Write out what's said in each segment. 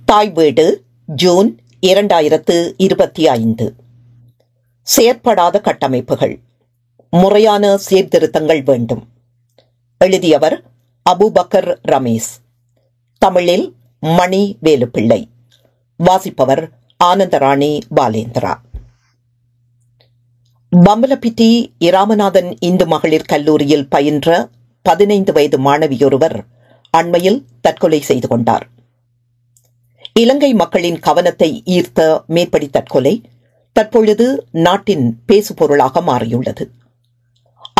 தாய் வீடு ஜூன் 2025. செயற்படாத கட்டமைப்புகள், முறையான சீர்திருத்தங்கள் வேண்டும். எழுதியவர் அபூபக்கர் ரமேஸ். தமிழில் மணி வேலுப்பிள்ளை. வாசிப்பவர் ஆனந்தராணி பாலேந்திரா. பம்பலப்பிட்டி இராமநாதன் இந்து மகளிர் கல்லூரியில் பயின்ற 15 வயது மாணவியொருவர் அண்மையில் தற்கொலை செய்து கொண்டார். இலங்கை மக்களின் கவனத்தை ஈர்த்த மேற்படி தற்கொலை தற்பொழுது நாட்டின் பேசுபொருளாக மாறியுள்ளது.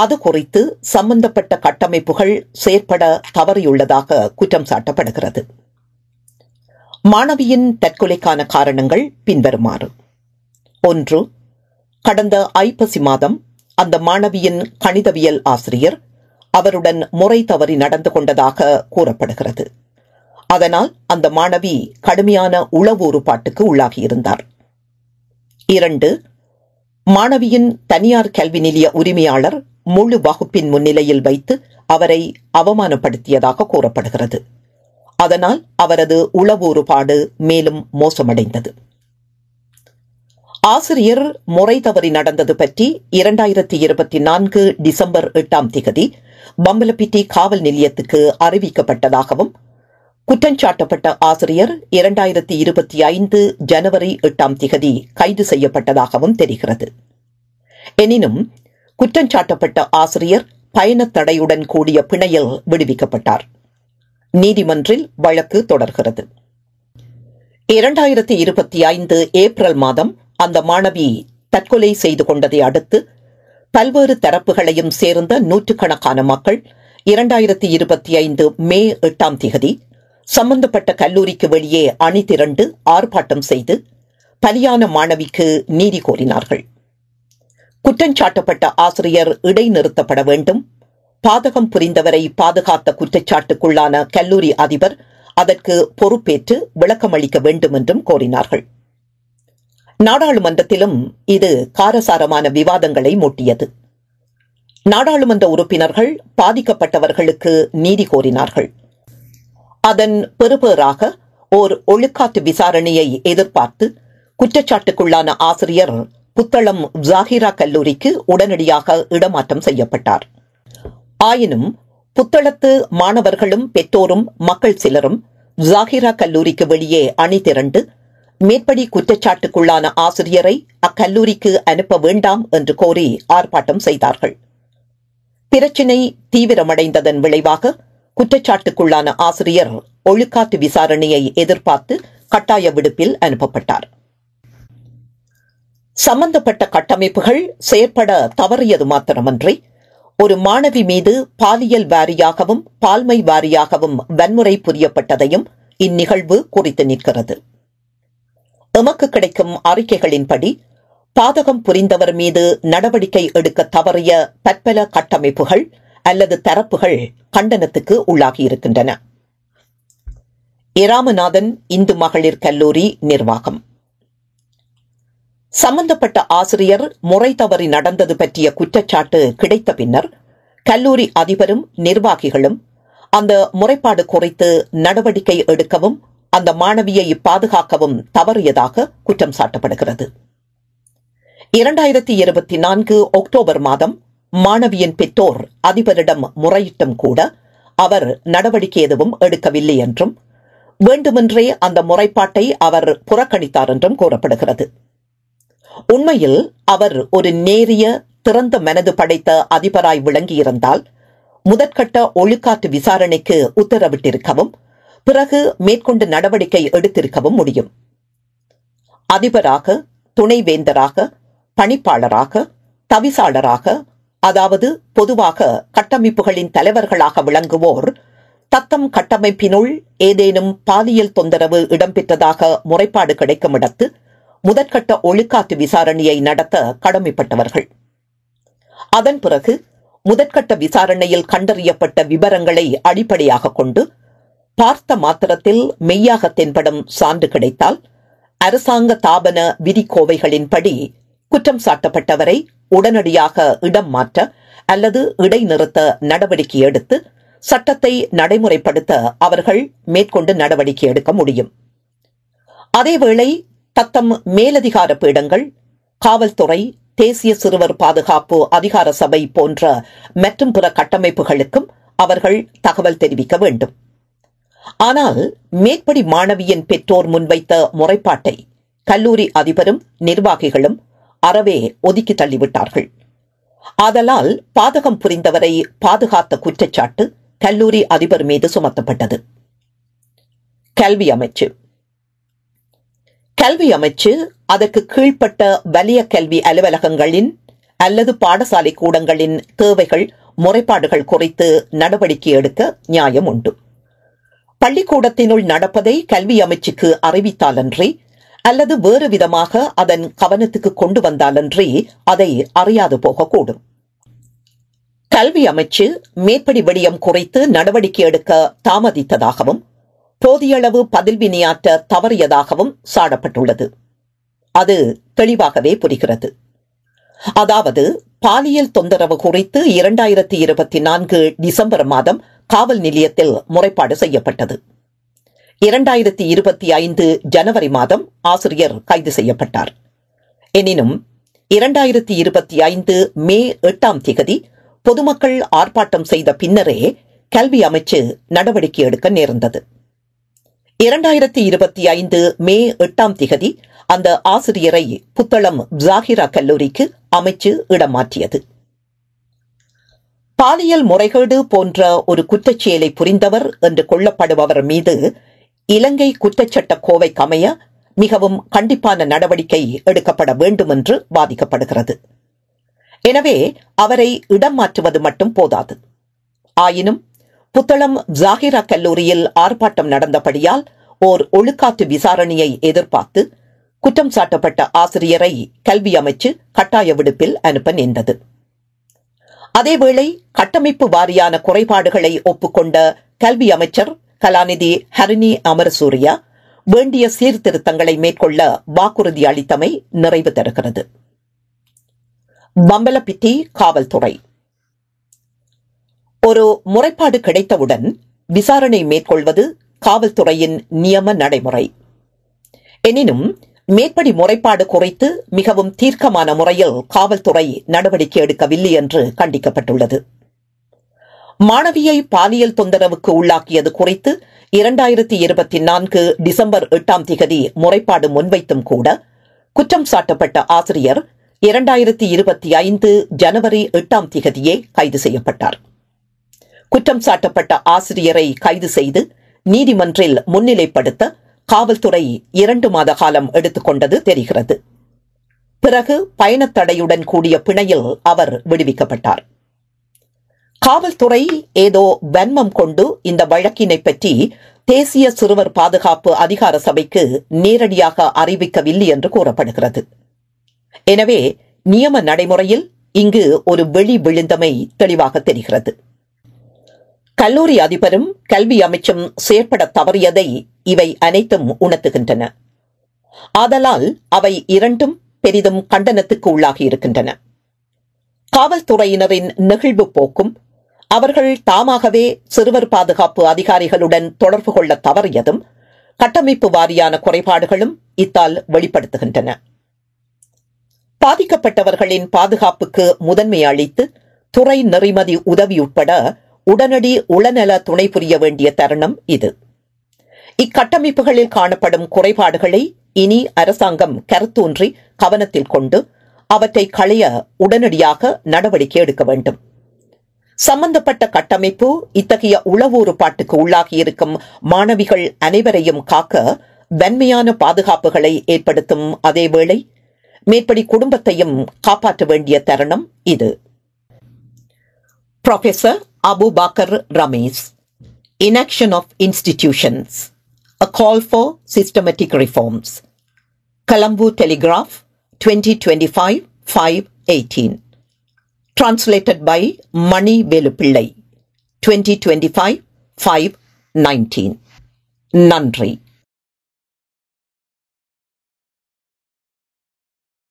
அது குறித்து சம்பந்தப்பட்ட கட்டமைப்புகள் செயற்பட தவறியுள்ளதாக குற்றம் சாட்டப்படுகிறது. மாணவியின் தற்கொலைக்கான காரணங்கள் பின்வருமாறு. 1. கடந்த ஐப்பசி மாதம் அந்த மாணவியின் கணிதவியல் ஆசிரியர் அவருடன் முறை தவறி நடந்து கொண்டதாக கூறப்படுகிறது. அதனால் அந்த மாணவி கடுமையான உளவூறுபாட்டுக்கு உள்ளாகியிருந்தார். 2. மாணவியின் தனியார் கல்வி நிலைய உரிமையாளர் முழு வகுப்பின் முன்னிலையில் வைத்து அவரை அவமானப்படுத்தியதாக கூறப்படுகிறது. அதனால் அவரது உளவூறுபாடு மேலும் மோசமடைந்தது. ஆசிரியர் முறை தவறி நடந்தது பற்றி 2024 டிசம்பர் 8 பம்பலப்பிட்டி காவல் நிலையத்துக்கு அறிவிக்கப்பட்டதாகவும், குற்றஞ்சாட்டப்பட்ட ஆசிரியர் 2025 ஜனவரி 8 கைது செய்யப்பட்டதாகவும் தெரிகிறது. எனினும் குற்றஞ்சாட்டப்பட்ட ஆசிரியர் பயணத் தடையுடன் கூடிய பிணையில் விடுவிக்கப்பட்டார். நீதிமன்றில் வழக்கு தொடர்கிறது. 2025 ஏப்ரல் மாதம் அந்த மாணவி தற்கொலை செய்து கொண்டதை அடுத்து பல்வேறு தரப்புகளையும் சேர்ந்த நூற்றுக்கணக்கான மக்கள் 2025 மே 8 சம்பந்தப்பட்ட கல்லூரிக்கு வெளியே அணி திரண்டு ஆர்ப்பாட்டம் செய்து பலியான மாணவிக்கு நீதி கோரினார்கள். குற்றஞ்சாட்டப்பட்ட ஆசிரியர் இடைநிறுத்தப்பட வேண்டும், பாதகம் புரிந்தவரை பாதுகாத்த குற்றச்சாட்டுக்குள்ளான கல்லூரி அதிபர் அதற்கு பொறுப்பேற்று விளக்கமளிக்க வேண்டும் என்றும் கோரினார்கள். நாடாளுமன்றத்திலும் இது காரசாரமான விவாதங்களை மூட்டியது. நாடாளுமன்ற உறுப்பினர்கள் பாதிக்கப்பட்டவர்களுக்கு நீதி கோரினார்கள். அதன் பெறுபேறாக ஓர் ஒழுக்காற்று விசாரணையை எதிர்பார்த்து குற்றச்சாட்டுக்குள்ளான ஆசிரியர் புத்தளம் ஜாகிரா கல்லூரிக்கு உடனடியாக இடமாற்றம் செய்யப்பட்டார். ஆயினும் புத்தளத்து மாணவர்களும் பெற்றோரும் மக்கள் சிலரும் ஜாகிரா கல்லூரிக்கு வெளியே அணி திரண்டு மேற்படி குற்றச்சாட்டுக்குள்ளான ஆசிரியரை அக்கல்லூரிக்கு அனுப்ப வேண்டாம் என்று கோரி ஆர்ப்பாட்டம் செய்தார்கள். பிரச்சினை தீவிரமடைந்ததன் விளைவாக குற்றச்சாட்டுக்குள்ளான ஆசிரியர் ஒழுக்காற்று விசாரணையை எதிர்பார்த்து கட்டாய விடுப்பில் அனுப்பப்பட்டார். சம்பந்தப்பட்ட கட்டமைப்புகள் செயற்பட தவறியது மாத்திரமன்றி ஒரு மாணவி மீது பாலியல் வாரியாகவும் பால்மை வாரியாகவும் வன்முறை புரியப்பட்டதையும் இந்நிகழ்வு குறித்து நிற்கிறது. எமக்கு கிடைக்கும் அறிக்கைகளின்படி பாதகம் புரிந்தவர் மீது நடவடிக்கை எடுக்க தவறிய பற்பல கட்டமைப்புகள் அல்லது தரப்புகள் கண்டனத்துக்கு உள்ளாகியிருக்கின்றன. இராமநாதன் இந்து மகளிர் கல்லூரி நிர்வாகம் சம்பந்தப்பட்ட ஆசிரியர் முறை தவறி நடந்தது பற்றிய குற்றச்சாட்டு கிடைத்த பின்னர் கல்லூரி அதிபரும் நிர்வாகிகளும் அந்த முறைப்பாடு குறித்து நடவடிக்கை எடுக்கவும் அந்த மாணவியை பாதுகாக்கவும் தவறியதாக குற்றம் சாட்டப்படுகிறது. 2024 அக்டோபர் மாதம் மாணவியின் பெற்றோர் அதிபரிடம் முறையிட்டும் கூட அவர் நடவடிக்கை எதுவும் எடுக்கவில்லை என்றும், வேண்டுமென்றே அந்த முறைப்பாட்டை அவர் புறக்கணித்தார் என்றும் கூறப்படுகிறது. உண்மையில் அவர் ஒரு நேரிய திறந்த மனது படைத்த அதிபராய் விளங்கியிருந்தால் முதற்கட்ட ஒழுக்காற்று விசாரணைக்கு உத்தரவிட்டிருக்கவும் பிறகு மேற்கொண்டு நடவடிக்கை எடுத்திருக்கவும் முடியும். அதிபராக, துணைவேந்தராக, பணிப்பாளராக, தவிசாளராக, அதாவது பொதுவாக கட்டமைப்புகளின் தலைவர்களாக விளங்குவோர் தத்தம் கட்டமைப்பினுள் ஏதேனும் பாலியல் தொந்தரவு இடம்பெற்றதாக முறைப்பாடு கிடைக்கும் இடத்து முதற்கட்ட ஒழுக்காற்று விசாரணையை நடத்த கடமைப்பட்டவர்கள். அதன் பிறகு முதற்கட்ட விசாரணையில் கண்டறியப்பட்ட விவரங்களை அடிப்படையாக கொண்டு பார்த்த மாத்திரத்தில் மெய்யாக தென்படும் சான்று கிடைத்தால் அரசாங்க தாபன விதிக்கோவைகளின்படி குற்றம் சாட்டப்பட்டவரை உடனடியாக இடம் மாற்ற அல்லது இடைநிறுத்த நடவடிக்கை எடுத்து சட்டத்தை நடைமுறைப்படுத்த அவர்கள் மேற்கொண்டு நடவடிக்கை எடுக்க முடியும். அதேவேளை தத்தம் மேலதிகார பீடங்கள், காவல்துறை, தேசிய சிறுவர் பாதுகாப்பு அதிகார சபை போன்ற மற்றும் பிற கட்டமைப்புகளுக்கும் அவர்கள் தகவல் தெரிவிக்க வேண்டும். ஆனால் மேற்படி மாணவியின் பெற்றோர் முன்வைத்த முறைப்பாட்டை கல்லூரி அதிபரும் நிர்வாகிகளும் அறவே ஒதுக்கி தள்ளிவிட்டார்கள். ஆதலால் பாதகம் புரிந்தவரை பாதுகாத்த குற்றச்சாட்டு கல்லூரி அதிபர் மீது சுமத்தப்பட்டது. கல்வி அமைச்சு கல்வி அமைச்சு அதற்கு கீழ்ப்பட்ட வலய கல்வி அலுவலகங்களின் அல்லது பாடசாலை கூடங்களின் தேவைகள், முறைப்பாடுகள் குறித்து நடவடிக்கை எடுக்க நியாயம் உண்டு. பள்ளிக்கூடத்தினுள் நடப்பதை கல்வி அமைச்சுக்கு அறிவித்தாலன்றி அல்லது வேறு விதமாக அதன் கவனத்துக்கு கொண்டு வந்தாலன்றி அதை அறியாது போகக்கூடும். கல்வி அமைச்சு மேற்படி விடயம் குறித்து நடவடிக்கை எடுக்க தாமதித்ததாகவும் போதியளவு பதில் வினையாற்ற தவறியதாகவும் சாடப்பட்டுள்ளது. அது தெளிவாகவே புரிகிறது. அதாவது பாலியல் தொந்தரவு குறித்து 2024 டிசம்பர் மாதம் காவல் நிலையத்தில் முறைப்பாடு செய்யப்பட்டது. 2025 ஜனவரி மாதம் ஆசிரியர் கைது செய்யப்பட்டார். எனினும் 2025 மே 8ஆம் தேதி பொதுமக்கள் ஆர்ப்பாட்டம் செய்த பின்னரே கல்வி அமைச்சு நடவடிக்கை எடுக்க நேர்ந்தது. 2025 மே 8ஆம் தேதி அந்த ஆசிரியரை புத்தளம் ஜாகிரா கல்லூரிக்கு அமைச்சு இடம் மாற்றியது. பாலியல் முறைகேடு போன்ற ஒரு குற்றச்செயலை புரிந்தவர் என்று கொள்ளப்படுபவர் மீது இலங்கை குற்றச்சட்ட கோவைக்கு அமைய மிகவும் கண்டிப்பான நடவடிக்கை எடுக்கப்பட வேண்டும் என்று வாதிக்கப்படுகிறது. எனவே அவரை இடம் மாற்றுவது மட்டும் போதாது. ஆயினும் புத்தளம் ஜாகிரா கல்லூரியில் ஆர்ப்பாட்டம் நடந்தபடியால் ஓர் ஒழுக்காற்று விசாரணையை எதிர்பார்த்து குற்றம் சாட்டப்பட்ட ஆசிரியரை கல்வி அமைச்சு கட்டாய விடுப்பில் அனுப்ப நேர்ந்தது. அதேவேளை கட்டமைப்பு வாரியான குறைபாடுகளை ஒப்புக்கொண்ட கல்வி அமைச்சர் கலாநிதி ஹரிணி அமரசூரியா வேண்டிய சீர்திருத்தங்களை மேற்கொள்ள வாக்குறுதி அளித்தமை நிறைவு தருகிறது. பம்பலப்பிட்டி காவல்துறை ஒரு முறைப்பாடு கிடைத்தவுடன் விசாரணை மேற்கொள்வது காவல்துறையின் நியம நடைமுறை. எனினும் மேற்படி முறைப்பாடு குறித்து மிகவும் தீர்க்கமான முறையில் காவல்துறை நடவடிக்கை எடுக்கவில்லை என்று கண்டிக்கப்பட்டுள்ளது. மாணவியை பாலியல் தொந்தரவுக்கு உள்ளாக்கியது குறித்து 2024 டிசம்பர் 8ஆம் தேதி முறைப்பாடு முன்வைத்தும் கூட குற்றம் சாட்டப்பட்ட ஆசிரியர் 2025 ஜனவரி 8ஆம் தேதியே கைது செய்யப்பட்டார். குற்றம் சாட்டப்பட்ட ஆசிரியரை கைது செய்து நீதிமன்றில் முன்னிலைப்படுத்த காவல்துறை 2 மாத காலம் எடுத்துக்கொண்டது தெரிகிறது. பிறகு பயணத்தடையுடன் கூடிய பிணையில் அவர் விடுவிக்கப்பட்டார். காவல்துறை ஏதோ வன்மம் கொண்டு இந்த வழக்கினை பற்றி தேசிய சிறுவர் பாதுகாப்பு அதிகார சபைக்கு நேரடியாக அறிவிக்கவில்லை என்று கூறப்படுகிறது. எனவே நியம நடைமுறையில் இங்கு ஒரு வெளி விழுந்தமை தெளிவாக தெரிகிறது. கல்லூரி அதிபரும் கல்வி அமைச்சும் செயற்பட தவறியதை இவை அனைத்தும் உணர்த்துகின்றன. ஆதலால் அவை இரண்டும் பெரிதும் கண்டனத்துக்கு உள்ளாகி இருக்கின்றன. காவல்துறையினரின் நெகிழ்வு போக்கும் அவர்கள் தாமாகவே சிறுவர் பாதுகாப்பு அதிகாரிகளுடன் தொடர்பு கொள்ள தவறியதும் கட்டமைப்பு வாரியான குறைபாடுகளும் இத்தால் வெளிப்படுத்துகின்றன. பாதிக்கப்பட்டவர்களின் பாதுகாப்புக்கு முதன்மை அளித்து துறை நெறிமதி உதவி உட்பட உடனடி உளநல துணை புரிய வேண்டிய தருணம் இது. இக்கட்டமைப்புகளில் காணப்படும் குறைபாடுகளை இனி அரசாங்கம் கருத்தூன்றி கவனத்தில் கொண்டு அவற்றை களைய உடனடியாக நடவடிக்கை எடுக்க வேண்டும். சம்பந்தப்பட்ட கட்டமைப்பு இத்தகைய உளவூறுபாட்டுக்கு உள்ளாகியிருக்கும் மாணவிகள் அனைவரையும் காக்க வன்மையான பாதுகாப்புகளை ஏற்படுத்தும் அதேவேளை மேற்படி குடும்பத்தையும் காப்பாற்ற வேண்டிய தருணம் இது. Professor Abu Bakr Rameez, Inaction of Institutions, A Call for Systematic Reforms. Colombo Telegraph, 2025-5/18. Translated by Mani Velupillai, 2025-5/19. Nandri.